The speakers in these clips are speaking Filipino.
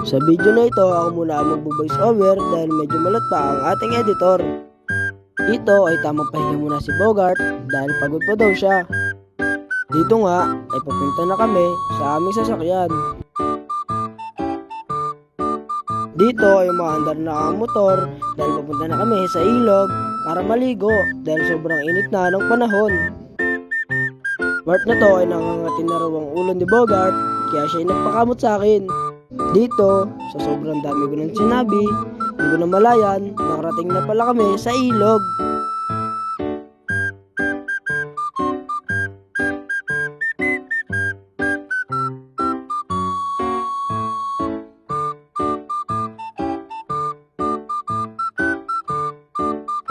Sa video na ito, ako muna ang mag-voice over dahil medyo malat pa ang ating editor. Dito ay tamang pahinga muna si Bogart dahil pagod pa daw siya. Dito nga ay papunta na kami sa aming sasakyan. Dito ay umaandar na ang motor dahil papunta na kami sa ilog para maligo dahil sobrang init na ng panahon. Part na to ay nangangatin na raw ang ulo ni Bogart kaya siya ay nagpakamot sa akin. Dito, sa sobrang dami ko ng sinabi, hindi ko na malayan, nakarating na pala kami sa ilog.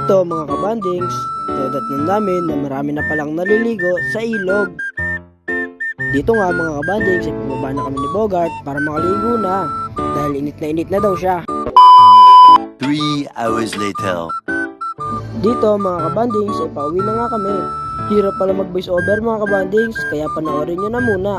Ito mga kabandings, nadatnan namin na marami na palang naliligo sa ilog. Dito nga mga kabandings, ay pumaba na kami ni Bogart para makaligo na dahil init na daw siya. 3 hours later. Dito mga kabandings, ay pauwi na nga kami. Hirap pala mag-voice over mga kabandings, kaya panoorin nyo na muna.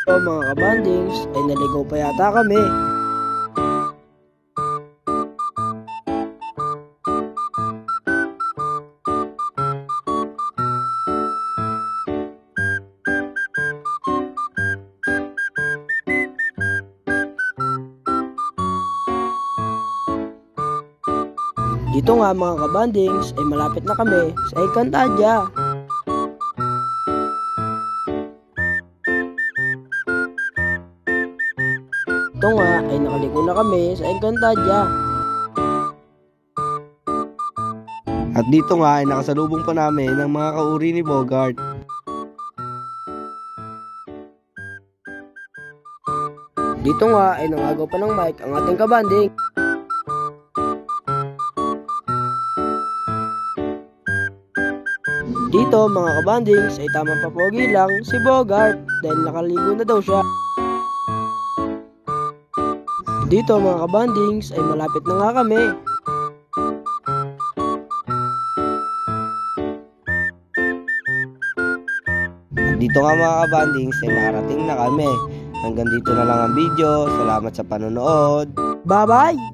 So mga kabandings, ay naligaw pa yata kami. Dito nga mga kabandings, ay malapit na kami sa Encantadia. Ito nga ay nakaliko na kami sa Encantadia. At dito nga ay nakasalubong pa namin ng mga kauri ni Bogart. Dito nga ay nangagaw pa ng mic ang ating kabanding. Dito mga kabandings ay tamang papogi lang si Bogart dahil nakaligo na daw siya. Dito mga kabandings ay malapit na nga kami. At dito nga mga kabandings ay nakarating na kami. Hanggang dito na lang ang video. Salamat sa panonood. Bye bye!